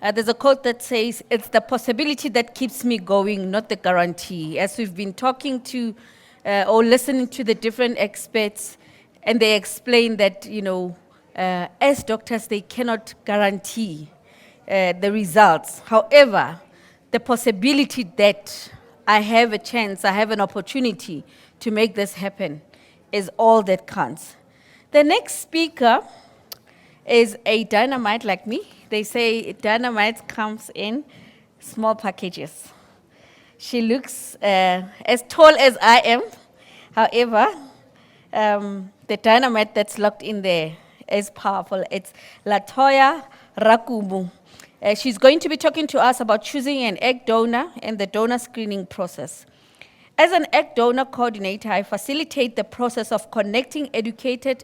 There's a quote that says, "It's the possibility that keeps me going, not the guarantee." As we've been talking to or listening to the different experts, and they explain that, as doctors, they cannot guarantee the results. However, the possibility that I have a chance, I have an opportunity to make this happen is all that counts. The next speaker is a dynamite like me. They say dynamite comes in small packages. She looks as tall as I am. However, the dynamite that's locked in there is powerful. It's Toya Rakubu. She's going to be talking to us about choosing an egg donor and the donor screening process. As an egg donor coordinator, I facilitate the process of connecting educated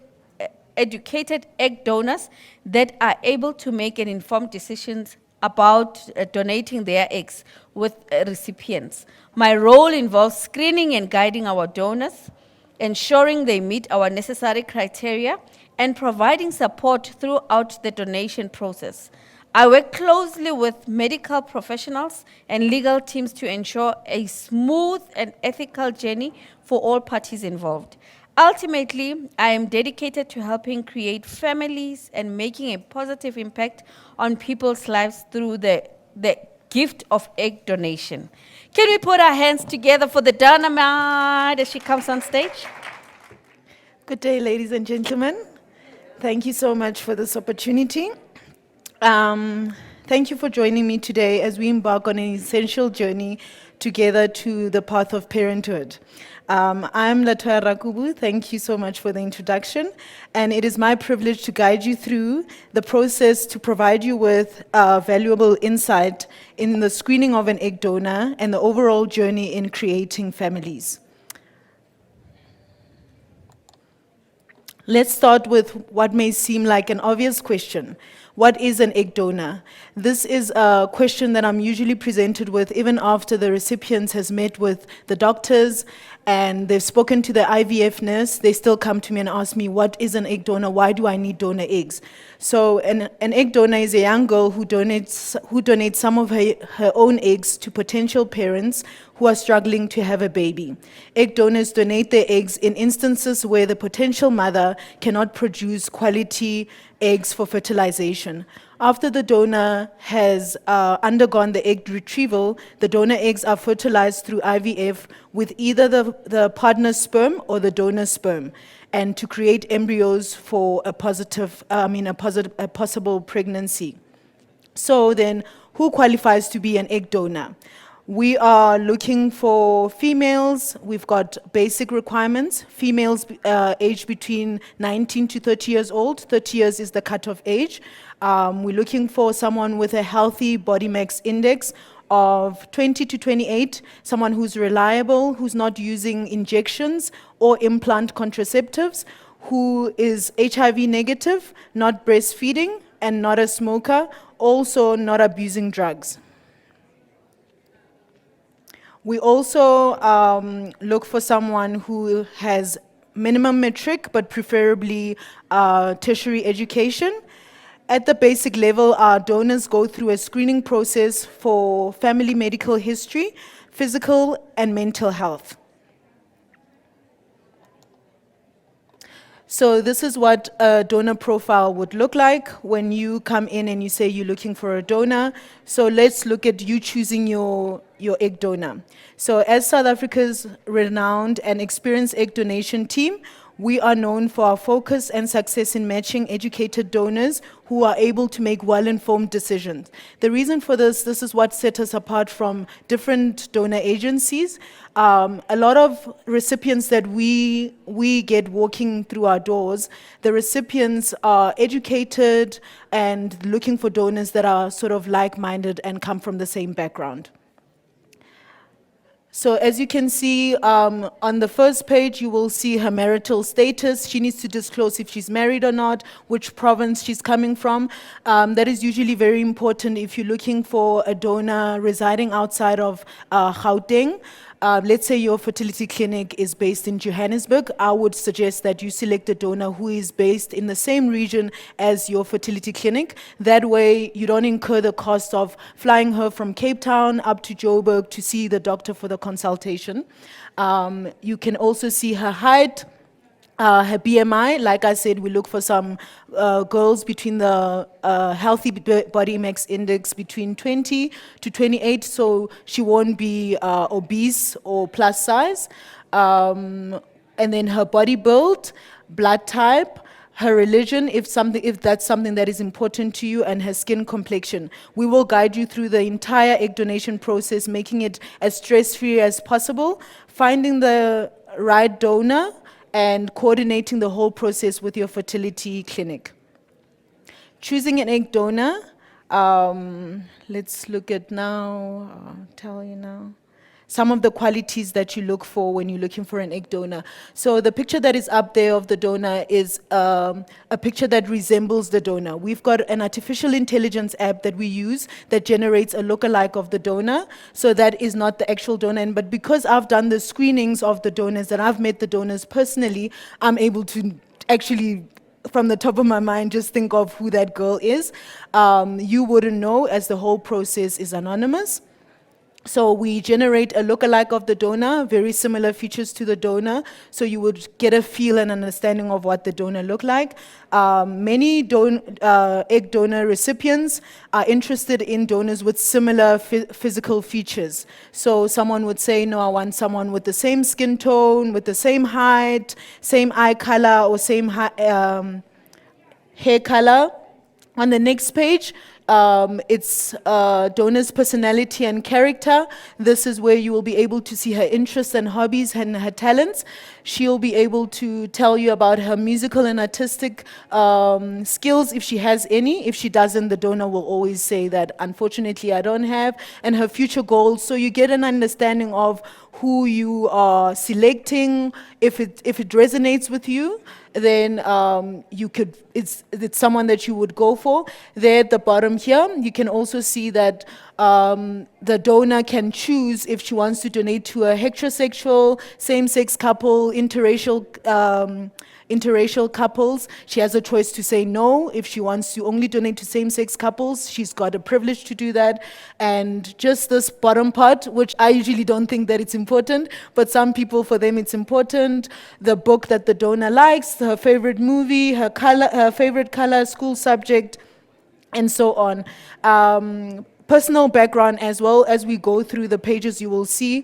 egg donors that are able to make an informed decisions about donating their eggs with recipients. My role involves screening and guiding our donors, ensuring they meet our necessary criteria, and providing support throughout the donation process. I work closely with medical professionals and legal teams to ensure a smooth and ethical journey for all parties involved. Ultimately, I am dedicated to helping create families and making a positive impact on people's lives through the gift of egg donation. Can we put our hands together for the dynamite as she comes on stage? Good day, ladies and gentlemen. Thank you so much for this opportunity. Thank you for joining me today as we embark on an essential journey together to the path of parenthood. I'm Toya Rakubu. Thank you so much for the introduction. And it is my privilege to guide you through the process to provide you with valuable insight in the screening of an egg donor and the overall journey in creating families. Let's start with what may seem like an obvious question. What is an egg donor? This is a question that I'm usually presented with even after the recipient has met with the doctors and they've spoken to the IVF nurse. They still come to me and ask me, what is an egg donor? Why do I need donor eggs? So an egg donor is a young girl who donates some of her own eggs to potential parents who are struggling to have a baby. Egg donors donate their eggs in instances where the potential mother cannot produce quality eggs for fertilization. After the donor has undergone the egg retrieval, the donor eggs are fertilized through IVF with either the partner's sperm or the donor's sperm, and to create embryos for a possible pregnancy. So then, who qualifies to be an egg donor? We are looking for females. We've got basic requirements. Females aged between 19 to 30 years old. 30 years is the cutoff age. We're looking for someone with a healthy body mass index of 20 to 28, someone who's reliable, who's not using injections or implant contraceptives, who is HIV negative, not breastfeeding, and not a smoker, also not abusing drugs. We also look for someone who has minimum matric, but preferably tertiary education. At the basic level, our donors go through a screening process for family medical history, physical and mental health. So this is what a donor profile would look like when you come in and you say you're looking for a donor. So let's look at you choosing your egg donor. So as South Africa's renowned and experienced egg donation team, we are known for our focus and success in matching educated donors who are able to make well-informed decisions. The reason for this is what sets us apart from different donor agencies. A lot of recipients that we get walking through our doors, the recipients are educated and looking for donors that are sort of like-minded and come from the same background. So as you can see, on the first page, you will see her marital status. She needs to disclose if she's married or not, which province she's coming from. That is usually very important if you're looking for a donor residing outside of Gauteng. let's say your fertility clinic is based in Johannesburg, I would suggest that you select a donor who is based in the same region as your fertility clinic. That way, you don't incur the cost of flying her from Cape Town up to Joburg to see the doctor for the consultation. You can also see her height, her BMI. Like I said, we look for some girls between the healthy body mass index between 20 to 28, so she won't be obese or plus size. And then her body build, blood type, her religion, if that's something that is important to you, and her skin complexion. We will guide you through the entire egg donation process, making it as stress-free as possible, finding the right donor, and coordinating the whole process with your fertility clinic. Choosing an egg donor, let's look at now, I'll tell you now, some of the qualities that you look for when you're looking for an egg donor. So the picture that is up there of the donor is a picture that resembles the donor. We've got an artificial intelligence app that we use that generates a lookalike of the donor. So that is not the actual donor. But because I've done the screenings of the donors and I've met the donors personally, I'm able to actually, from the top of my mind, just think of who that girl is. You wouldn't know, as the whole process is anonymous. So we generate a lookalike of the donor, very similar features to the donor, so you would get a feel and understanding of what the donor looked like. Many egg donor recipients are interested in donors with similar physical features. So someone would say, no, I want someone with the same skin tone, with the same height, same eye color, or same hair color. On the next page, it's donor's personality and character. This is where you will be able to see her interests and hobbies and her talents. She'll be able to tell you about her musical and artistic skills, if she has any. If she doesn't, the donor will always say that, unfortunately, I don't have, and her future goals. So you get an understanding of who you are selecting. If it resonates with you, then it's someone that you would go for. There at the bottom here, you can also see that the donor can choose if she wants to donate to a heterosexual, same-sex couple, interracial couples. She has a choice to say no. If she wants to only donate to same-sex couples, she's got a privilege to do that. And just this bottom part, which I usually don't think that it's important, but some people, for them, it's important. The book that the donor likes, her favorite movie, her favorite color, school subject, and so on. Personal background as well. As we go through the pages, you will see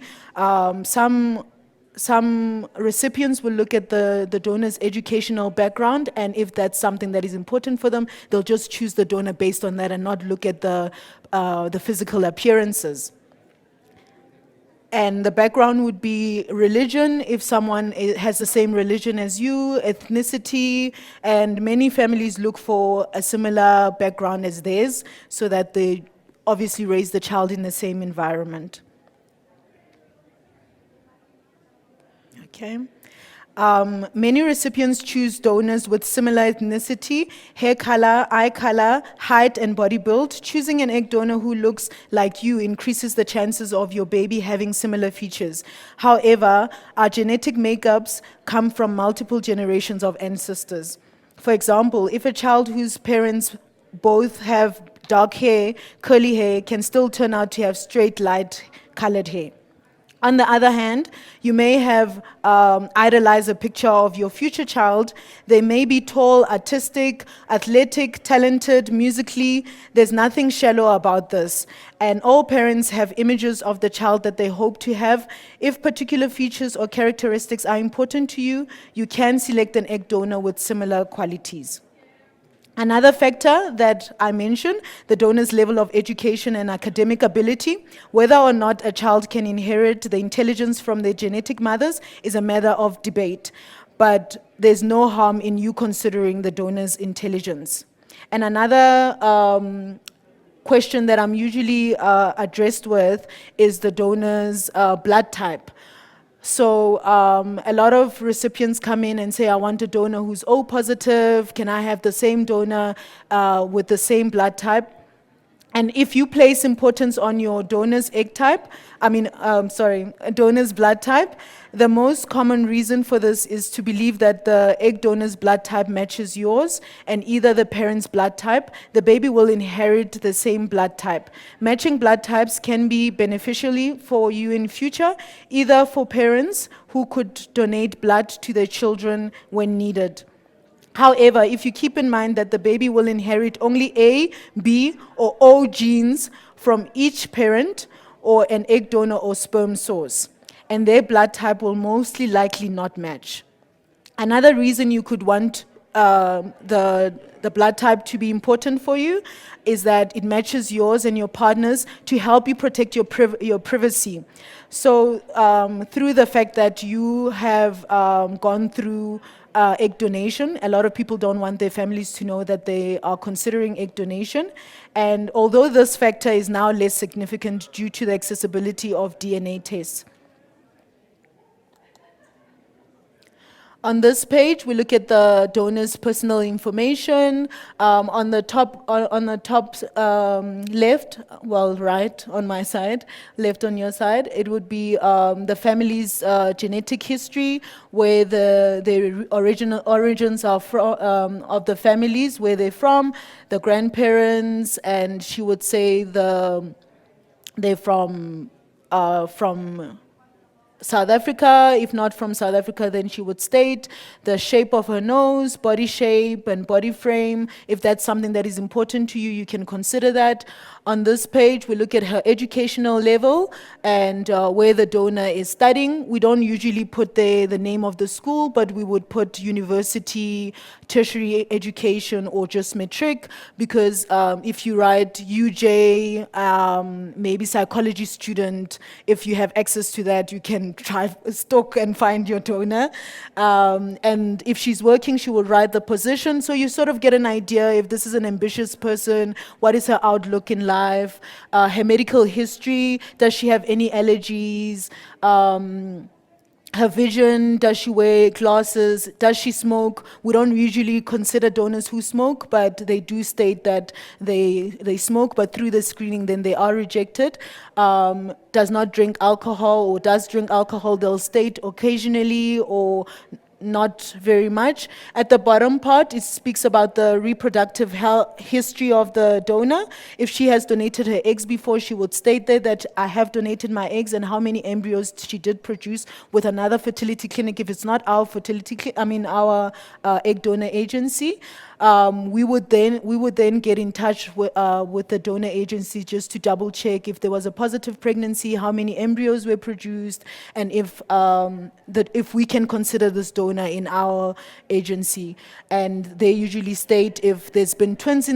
some recipients will look at the donor's educational background, and if that's something that is important for them, they'll just choose the donor based on that and not look at the physical appearances. And the background would be religion, if someone has the same religion as you, ethnicity, and many families look for a similar background as theirs so that they obviously raise the child in the same environment. Okay. Many recipients choose donors with similar ethnicity, hair color, eye color, height, and body build. Choosing an egg donor who looks like you increases the chances of your baby having similar features. However, our genetic makeups come from multiple generations of ancestors. For example, if a child whose parents both have dark hair, curly hair, can still turn out to have straight, light-colored hair. On the other hand, you may have idolized a picture of your future child. They may be tall, artistic, athletic, talented, musically. There's nothing shallow about this. And all parents have images of the child that they hope to have. If particular features or characteristics are important to you, you can select an egg donor with similar qualities. Another factor that I mentioned, the donor's level of education and academic ability. Whether or not a child can inherit the intelligence from their genetic mothers is a matter of debate, but there's no harm in you considering the donor's intelligence. And another question that I'm usually addressed with is the donor's blood type. So a lot of recipients come in and say, I want a donor who's O positive. Can I have the same donor with the same blood type? And if you place importance on your donor's egg type, donor's blood type, the most common reason for this is to believe that the egg donor's blood type matches yours and either the parent's blood type, the baby will inherit the same blood type. Matching blood types can be beneficially for you in future, either for parents who could donate blood to their children when needed. However, if you keep in mind that the baby will inherit only A, B, or O genes from each parent or an egg donor or sperm source, and their blood type will mostly likely not match. Another reason you could want the blood type to be important for you is that it matches yours and your partner's to help you protect your privacy. So through the fact that you have gone through egg donation, a lot of people don't want their families to know that they are considering egg donation. And although this factor is now less significant due to the accessibility of DNA tests. On this page, we look at the donor's personal information. On the top left, well, right on my side, left on your side, it would be the family's genetic history, where the original origins are from, of the families, where they're from, the grandparents, and she would say they're from South Africa. If not from South Africa, then she would state the shape of her nose, body shape, and body frame. If that's something that is important to you, you can consider that. On this page, we look at her educational level and where the donor is studying. We don't usually put the name of the school, but we would put university, tertiary education, or just matric, because if you write UJ, maybe psychology student, if you have access to that, you can try stalk and find your donor. And if she's working, she will write the position, so you sort of get an idea if this is an ambitious person, what is her outlook in life, her medical history, does she have any allergies, her vision, does she wear glasses, does she smoke? We don't usually consider donors who smoke, but they do state that they smoke, but through the screening then they are rejected. Does not drink alcohol or does drink alcohol, they'll state occasionally or not very much. At the bottom part, it speaks about the reproductive history of the donor. If she has donated her eggs before, she would state there that I have donated my eggs and how many embryos she did produce with another fertility clinic. If it's not our our egg donor agency, we would then get in touch with the donor agency just to double check if there was a positive pregnancy, how many embryos were produced, and if we can consider this donor in our agency. And they usually state if there's been twins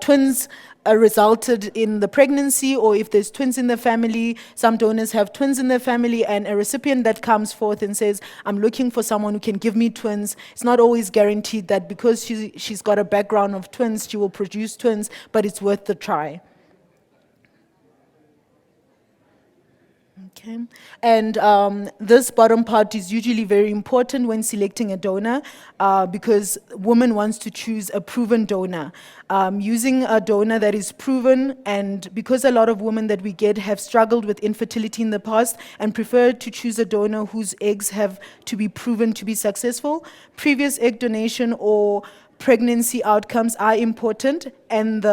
twins resulted in the pregnancy, or if there's twins in the family. Some donors have twins in their family, and a recipient that comes forth and says, I'm looking for someone who can give me twins. It's not always guaranteed that because she's got a background of twins, she will produce twins, but it's worth the try. Okay. And this bottom part is usually very important when selecting a donor because woman wants to choose a proven donor. Using a donor that is proven, and because a lot of women that we get have struggled with infertility in the past and prefer to choose a donor whose eggs have to be proven to be successful, previous egg donation or pregnancy outcomes are important, and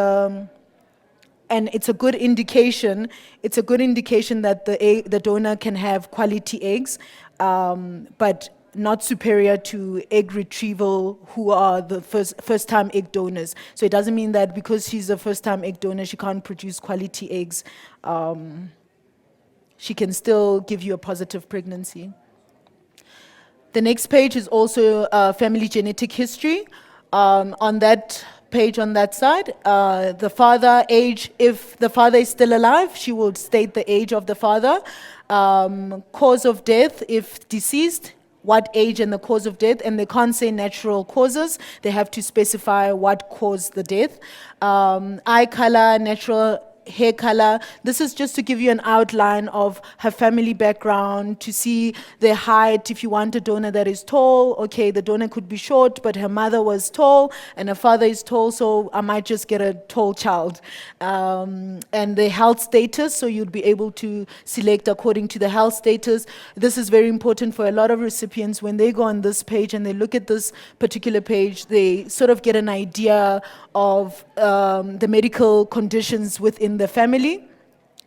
it's a good indication. It's a good indication that the donor can have quality eggs, but not superior to egg retrieval who are the first-time egg donors. So it doesn't mean that because she's a first-time egg donor, she can't produce quality eggs. She can still give you a positive pregnancy. The next page is also family genetic history. On that page on that side, the father age, if the father is still alive, she will state the age of the father. Cause of death, if deceased, what age and the cause of death, and they can't say natural causes, they have to specify what caused the death. Eye color, natural hair color. This is just to give you an outline of her family background, to see their height. If you want a donor that is tall, okay, the donor could be short, but her mother was tall and her father is tall, so I might just get a tall child. And the health status, so you'd be able to select according to the health status. This is very important for a lot of recipients. When they go on this page and they look at this particular page, they sort of get an idea of the medical conditions within the family.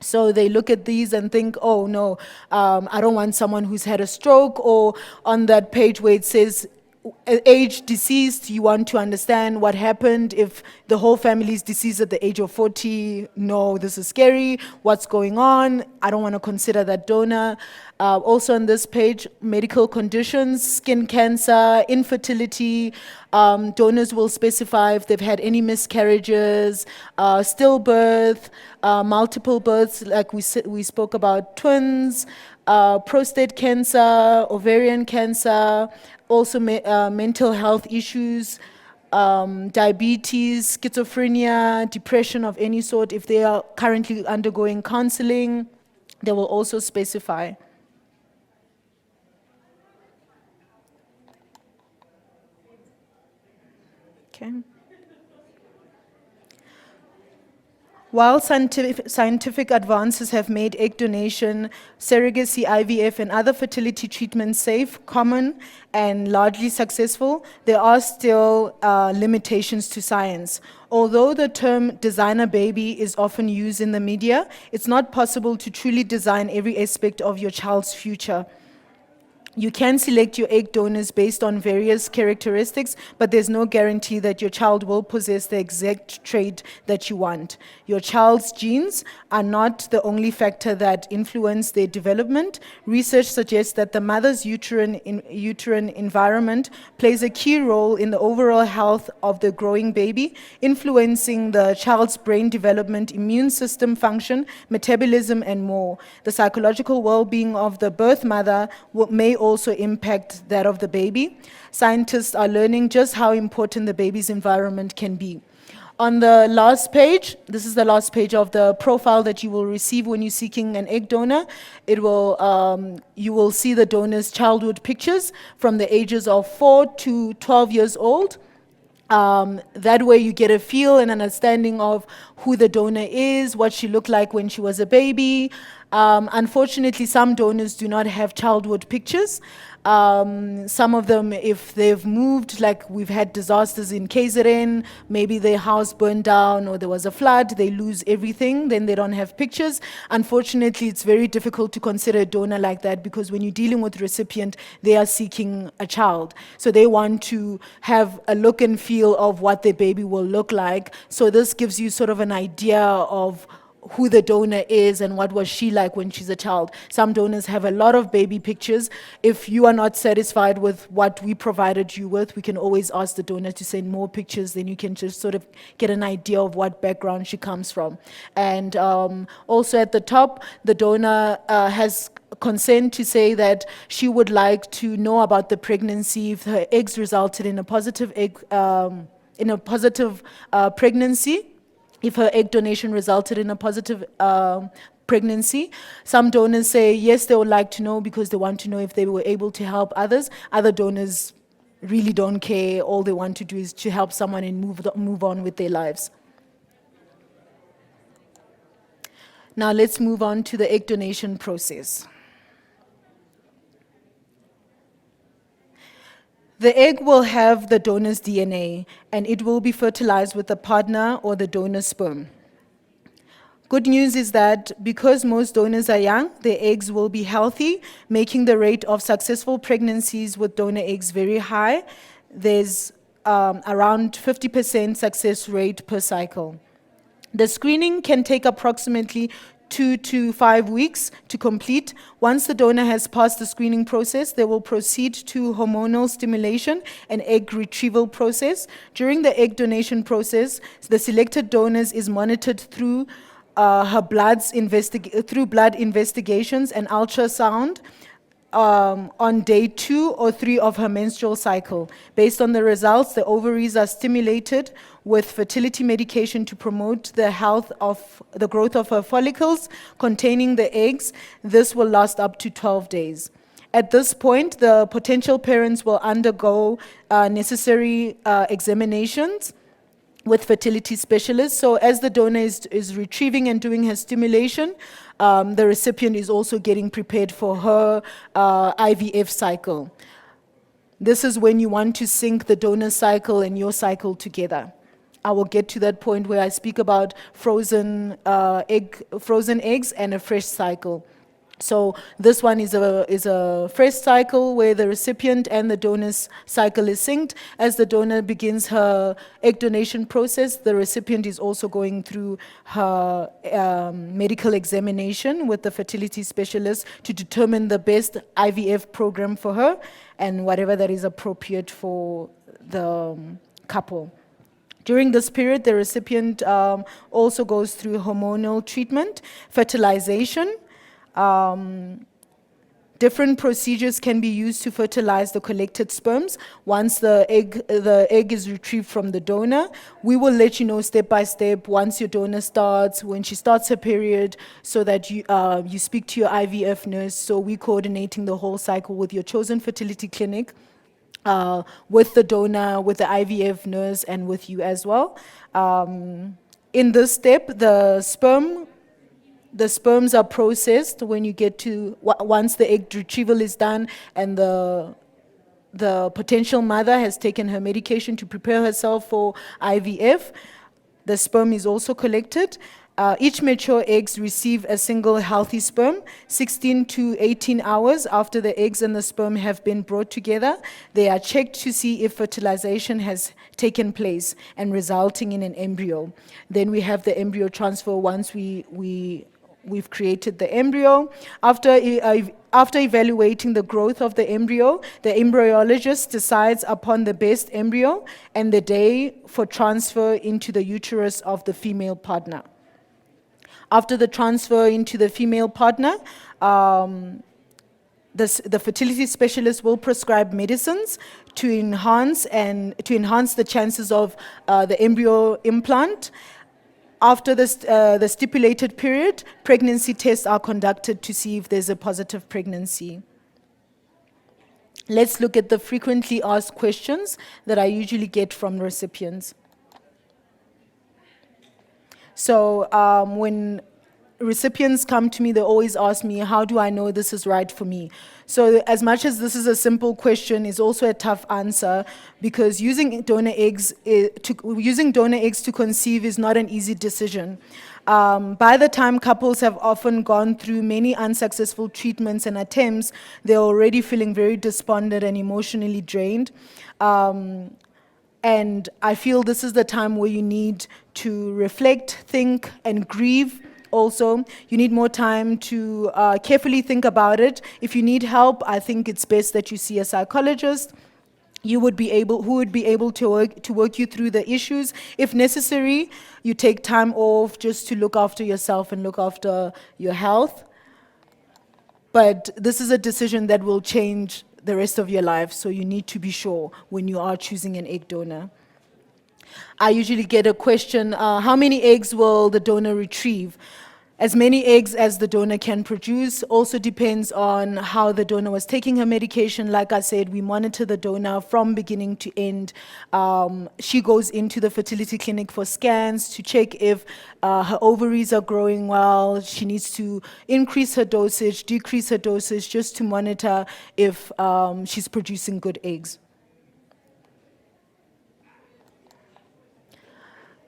So they look at these and think, oh no, I don't want someone who's had a stroke. Or on that page where it says age deceased, you want to understand what happened. If the whole family is deceased at the age of 40, no, this is scary. What's going on? I don't want to consider that donor. Also on this page, medical conditions, skin cancer, infertility. Donors will specify if they've had any miscarriages, stillbirth, multiple births, like we spoke about twins, prostate cancer, ovarian cancer, also mental health issues, diabetes, schizophrenia, depression of any sort. If they are currently undergoing counseling, they will also specify. Okay. While scientific advances have made egg donation, surrogacy, IVF, and other fertility treatments safe, common, and largely successful, there are still limitations to science. Although the term designer baby is often used in the media, it's not possible to truly design every aspect of your child's future. You can select your egg donors based on various characteristics, but there's no guarantee that your child will possess the exact trait that you want. Your child's genes are not the only factor that influence their development. Research suggests that the mother's uterine environment plays a key role in the overall health of the growing baby, influencing the child's brain development, immune system function, metabolism, and more. The psychological well-being of the birth mother may also impact that of the baby. Scientists are learning just how important the baby's environment can be. On the last page, this is the last page of the profile that you will receive when you're seeking an egg donor. It will, you will see the donor's childhood pictures from the ages of 4 to 12 years old. That way you get a feel and understanding of who the donor is, what she looked like when she was a baby. Unfortunately, some donors do not have childhood pictures. Some of them, if they've moved, like we've had disasters in KZN, maybe their house burned down or there was a flood, they lose everything, then they don't have pictures. Unfortunately, it's very difficult to consider a donor like that because when you're dealing with recipient, they are seeking a child. So they want to have a look and feel of what their baby will look like. So this gives you sort of an idea of who the donor is and what was she like when she's a child. Some donors have a lot of baby pictures. If you are not satisfied with what we provided you with, we can always ask the donor to send more pictures, then you can just sort of get an idea of what background she comes from. And also at the top, the donor has consent to say that she would like to know about the pregnancy if her eggs resulted in a positive pregnancy. If her egg donation resulted in a positive pregnancy. Some donors say yes, they would like to know because they want to know if they were able to help others. Other donors really don't care. All they want to do is to help someone and move on with their lives. Now let's move on to the egg donation process. The egg will have the donor's DNA, and it will be fertilized with the partner or the donor's sperm. Good news is that because most donors are young, their eggs will be healthy, making the rate of successful pregnancies with donor eggs very high. There's around 50% success rate per cycle. The screening can take approximately 2 to 5 weeks to complete. Once the donor has passed the screening process, they will proceed to hormonal stimulation and egg retrieval process. During the egg donation process, the selected donors is monitored through her blood investigations and ultrasound. on day 2 or 3 of her menstrual cycle. Based on the results, the ovaries are stimulated with fertility medication to promote the growth of her follicles containing the eggs. This will last up to 12 days. At this point, the potential parents will undergo necessary examinations with fertility specialists. So as the donor is retrieving and doing her stimulation, the recipient is also getting prepared for her IVF cycle. This is when you want to sync the donor cycle and your cycle together. I will get to that point where I speak about frozen eggs and a fresh cycle. So this one is a fresh cycle where the recipient and the donor's cycle is synced. As the donor begins her egg donation process, the recipient is also going through her medical examination with the fertility specialist to determine the best IVF program for her and whatever that is appropriate for the couple. During this period, the recipient also goes through hormonal treatment, fertilization. Different procedures can be used to fertilize the collected sperms. Once the egg is retrieved from the donor, we will let you know step by step once your donor starts, when she starts her period, so that you speak to your IVF nurse. So we're coordinating the whole cycle with your chosen fertility clinic, with the donor, with the IVF nurse, and with you as well. In this step, the sperms are processed when you get to, once the egg retrieval is done and the potential mother has taken her medication to prepare herself for IVF, the sperm is also collected. Each mature eggs receive a single healthy sperm. 16 to 18 hours after the eggs and the sperm have been brought together, they are checked to see if fertilization has taken place and resulting in an embryo. Then we have the embryo transfer once we've created the embryo. After evaluating the growth of the embryo, the embryologist decides upon the best embryo and the day for transfer into the uterus of the female partner. After the transfer into the female partner, the fertility specialist will prescribe medicines to enhance the chances of the embryo implant. After the stipulated period, pregnancy tests are conducted to see if there's a positive pregnancy. Let's look at the frequently asked questions that I usually get from recipients. So when recipients come to me, they always ask me, how do I know this is right for me? So as much as this is a simple question, it's also a tough answer, because using donor eggs to conceive is not an easy decision. By the time couples have often gone through many unsuccessful treatments and attempts, they're already feeling very despondent and emotionally drained. And I feel this is the time where you need to reflect, think, and grieve. Also, you need more time to carefully think about it. If you need help, I think it's best that you see a psychologist who would be able to work you through the issues. If necessary, you take time off just to look after yourself and look after your health. But this is a decision that will change the rest of your life, so you need to be sure when you are choosing an egg donor. I usually get a question, how many eggs will the donor retrieve? As many eggs as the donor can produce. Also depends on how the donor was taking her medication. Like I said, we monitor the donor from beginning to end. She goes into the fertility clinic for scans to check if her ovaries are growing well. She needs to increase her dosage, decrease her dosage, just to monitor if she's producing good eggs.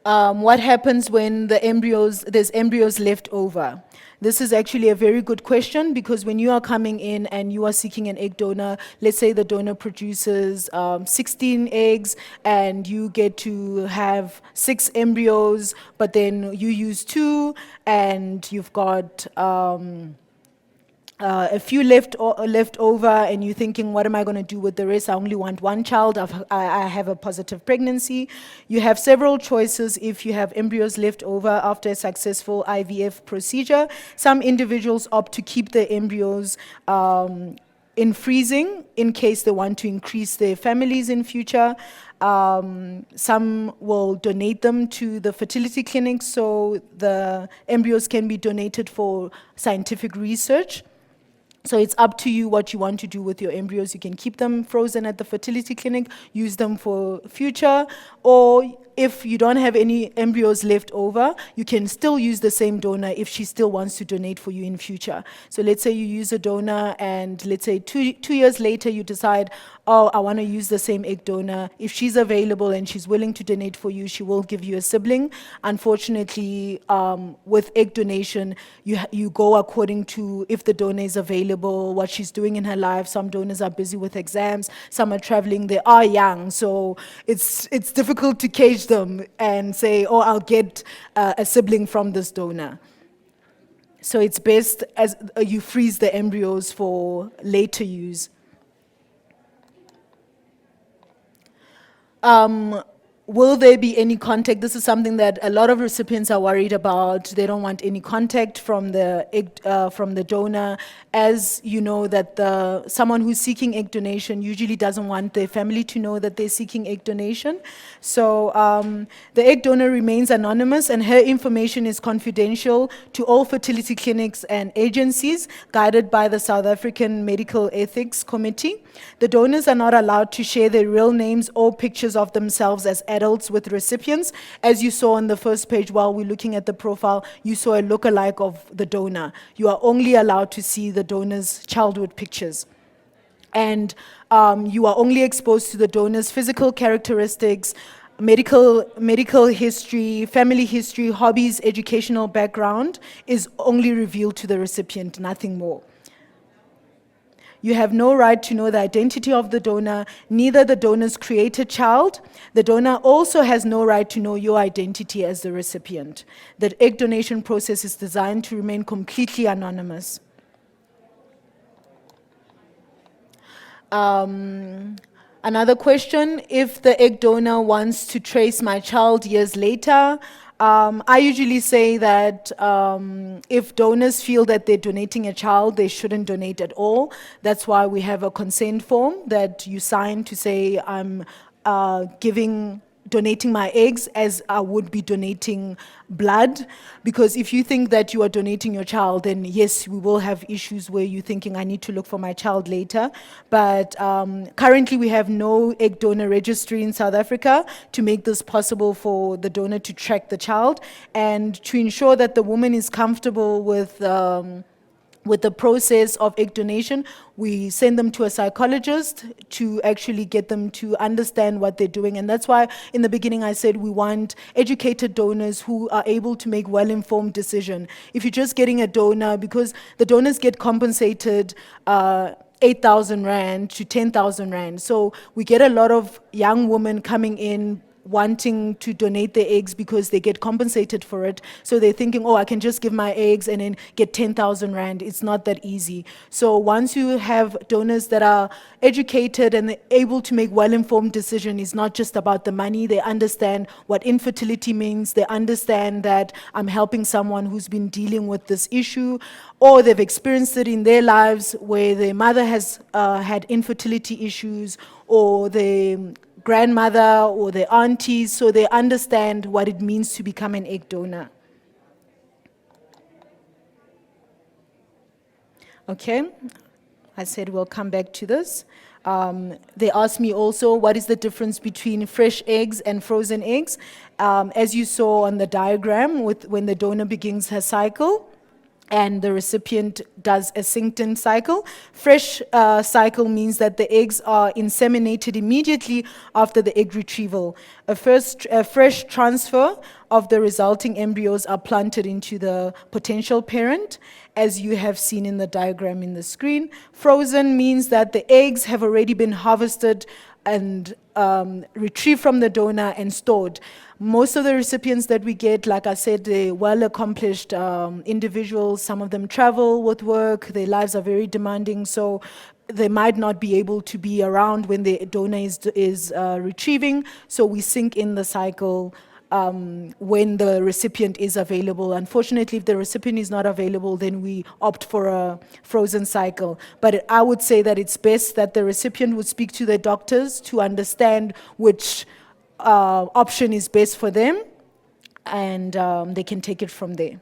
What happens when there's embryos left over? This is actually a very good question, because when you are coming in and you are seeking an egg donor, let's say the donor produces 16 eggs and you get to have 6 embryos, but then you use 2 and you've got a few left over, and you're thinking, what am I going to do with the rest? I only want 1 child. I have a positive pregnancy. You have several choices if you have embryos left over after a successful IVF procedure. Some individuals opt to keep the embryos in freezing in case they want to increase their families in future. Some will donate them to the fertility clinics so the embryos can be donated for scientific research. So it's up to you what you want to do with your embryos. You can keep them frozen at the fertility clinic, use them for future, or if you don't have any embryos left over, you can still use the same donor if she still wants to donate for you in future. So let's say you use a donor and let's say two years later you decide, oh, I want to use the same egg donor. If she's available and she's willing to donate for you, she will give you a sibling. Unfortunately, with egg donation, you go according to if the donor is available, what she's doing in her life. Some donors are busy with exams, some are traveling, they are young, so it's difficult to cage them and say, oh, I'll get a sibling from this donor. So it's best as you freeze the embryos for later use. Will there be any contact? This is something that a lot of recipients are worried about. They don't want any contact from the donor. As you know, that someone who's seeking egg donation usually doesn't want their family to know that they're seeking egg donation. So the egg donor remains anonymous and her information is confidential to all fertility clinics and agencies guided by the South African Medical Ethics Committee. The donors are not allowed to share their real names or pictures of themselves as adults with recipients. As you saw on the first page while we're looking at the profile, you saw a lookalike of the donor. You are only allowed to see the donor's childhood pictures. And you are only exposed to the donor's physical characteristics, medical history, family history, hobbies, educational background is only revealed to the recipient, nothing more. You have no right to know the identity of the donor, neither the donor's created child. The donor also has no right to know your identity as the recipient. The egg donation process is designed to remain completely anonymous. Another question, if the egg donor wants to trace my child years later, I usually say that if donors feel that they're donating a child, they shouldn't donate at all. That's why we have a consent form that you sign to say I'm donating my eggs as I would be donating blood. Because if you think that you are donating your child, then yes, we will have issues where you're thinking I need to look for my child later. But currently we have no egg donor registry in South Africa to make this possible for the donor to track the child and to ensure that the woman is comfortable with the process of egg donation. We send them to a psychologist to actually get them to understand what they're doing. And that's why in the beginning I said we want educated donors who are able to make well-informed decision. If you're just getting a donor, because the donors get compensated 8,000 Rand to 10,000 Rand. So we get a lot of young women coming in wanting to donate their eggs because they get compensated for it. So they're thinking, oh, I can just give my eggs and then get 10,000 Rand. It's not that easy. So once you have donors that are educated and able to make well-informed decisions, it's not just about the money. They understand what infertility means. They understand that I'm helping someone who's been dealing with this issue, or they've experienced it in their lives where their mother has had infertility issues, or the grandmother or their aunties, so they understand what it means to become an egg donor. Okay, I said we'll come back to this. They asked me also, what is the difference between fresh eggs and frozen eggs? As you saw on the diagram, when the donor begins her cycle, and the recipient does a synced-in cycle. Fresh cycle means that the eggs are inseminated immediately after the egg retrieval. A fresh transfer of the resulting embryos are planted into the potential parent, as you have seen in the diagram in the screen. Frozen means that the eggs have already been harvested and retrieved from the donor and stored. Most of the recipients that we get, like I said, they're well-accomplished individuals. Some of them travel with work. Their lives are very demanding, so they might not be able to be around when the donor is retrieving. So we sync in the cycle when the recipient is available. Unfortunately, if the recipient is not available, then we opt for a frozen cycle. But I would say that it's best that the recipient would speak to their doctors to understand which option is best for them, and they can take it from there.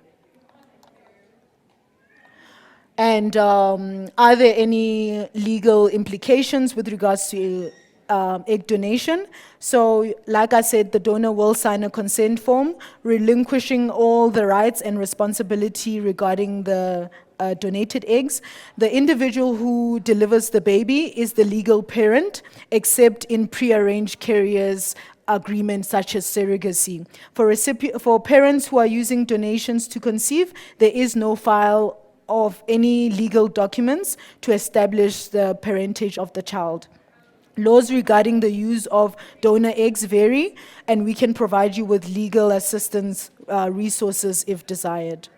And are there any legal implications with regards to egg donation? So, like I said, the donor will sign a consent form, relinquishing all the rights and responsibility regarding the donated eggs. The individual who delivers the baby is the legal parent, except in prearranged carriers agreements such as surrogacy. For parents who are using donations to conceive, there is no file of any legal documents to establish the parentage of the child. Laws regarding the use of donor eggs vary, and we can provide you with legal assistance resources if desired.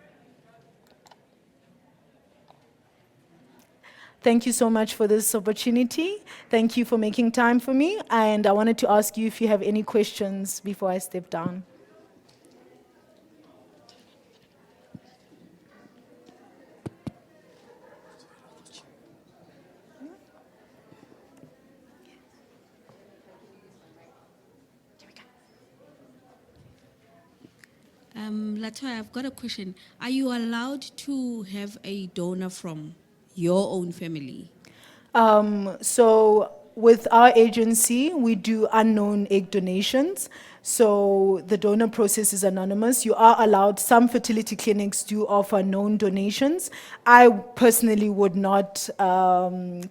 Thank you so much for this opportunity. Thank you for making time for me, and I wanted to ask you if you have any questions before I step down. Latoya, I've got a question. Are you allowed to have a donor from your own family? So with our agency, we do unknown egg donations. So the donor process is anonymous. You are allowed, some fertility clinics do offer known donations. I personally would not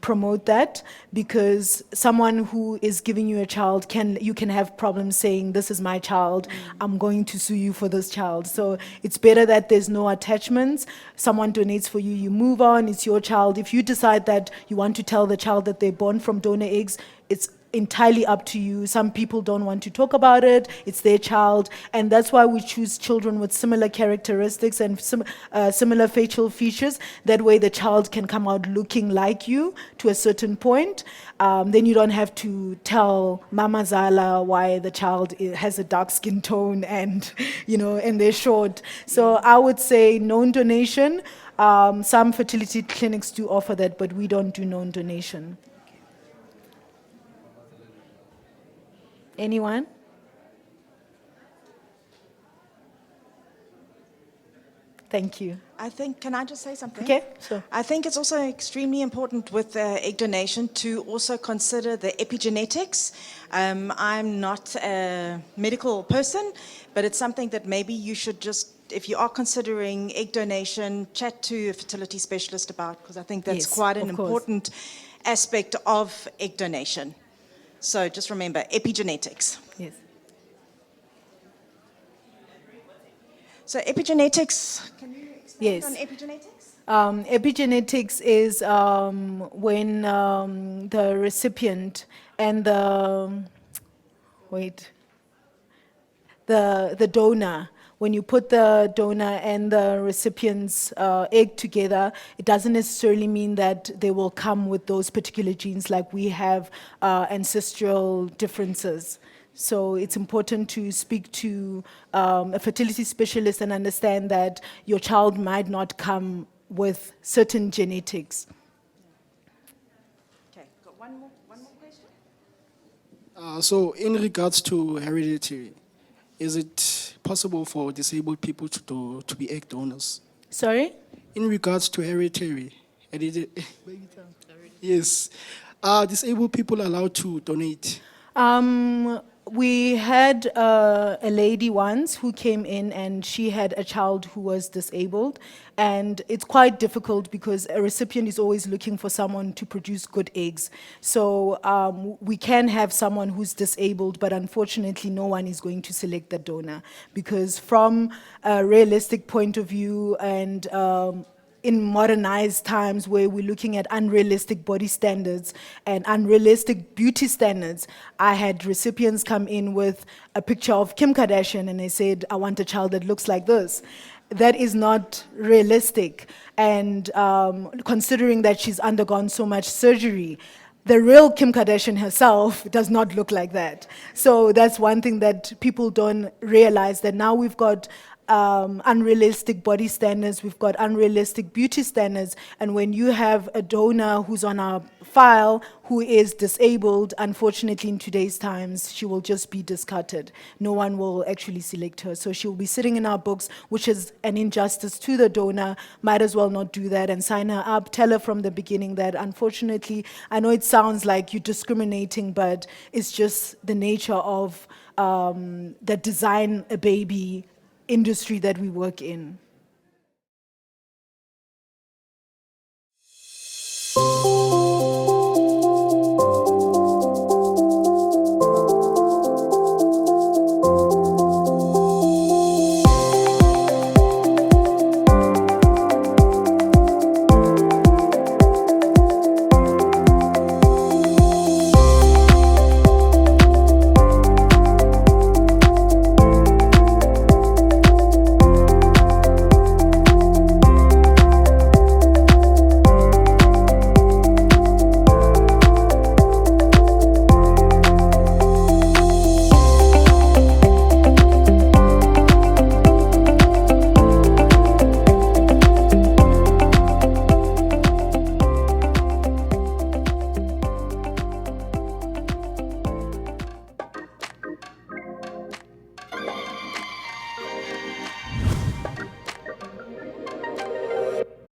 promote that, because someone who is giving you a child, you can have problems saying, this is my child, I'm going to sue you for this child. So it's better that there's no attachments. Someone donates for you, you move on, it's your child. If you decide that you want to tell the child that they're born from donor eggs, it's entirely up to you. Some people don't want to talk about it. It's their child. And that's why we choose children with similar characteristics and similar facial features. That way the child can come out looking like you to a certain point. Then you don't have to tell Mama Zala why the child has a dark skin tone and, and they're short. So I would say known donation. Some fertility clinics do offer that, but we don't do known donation. Anyone? Thank you. Can I just say something? Okay, sure. I think it's also extremely important with egg donation to also consider the epigenetics. I'm not a medical person, but it's something that maybe you should just, if you are considering egg donation, chat to a fertility specialist about, because I think that's Yes, quite an of course. important aspect of egg donation. So just remember, epigenetics. Yes. So epigenetics, can you expand Yes. on epigenetics? Epigenetics is when the recipient and the donor, when you put the donor and the recipient's egg together, it doesn't necessarily mean that they will come with those particular genes, like we have ancestral differences. So it's important to speak to a fertility specialist and understand that your child might not come with certain genetics. Okay, got one more question? So in regards to hereditary, is it possible for disabled people to be egg donors? Sorry? In regards to hereditary, yes, are disabled people allowed to donate? We had a lady once who came in and she had a child who was disabled, and it's quite difficult because a recipient is always looking for someone to produce good eggs. So we can have someone who's disabled, but unfortunately no one is going to select the donor, because from a realistic point of view and in modernized times where we're looking at unrealistic body standards and unrealistic beauty standards, I had recipients come in with a picture of Kim Kardashian and they said, I want a child that looks like this. That is not realistic. And considering that she's undergone so much surgery, the real Kim Kardashian herself does not look like that. So that's one thing that people don't realize, that now we've got unrealistic body standards, we've got unrealistic beauty standards, and when you have a donor who's on our file who is disabled, unfortunately in today's times, she will just be discarded. No one will actually select her. So she'll be sitting in our books, which is an injustice to the donor. Might as well not do that and sign her up. Tell her from the beginning that unfortunately, I know it sounds like you're discriminating, but it's just the nature of the design a baby industry that we work in.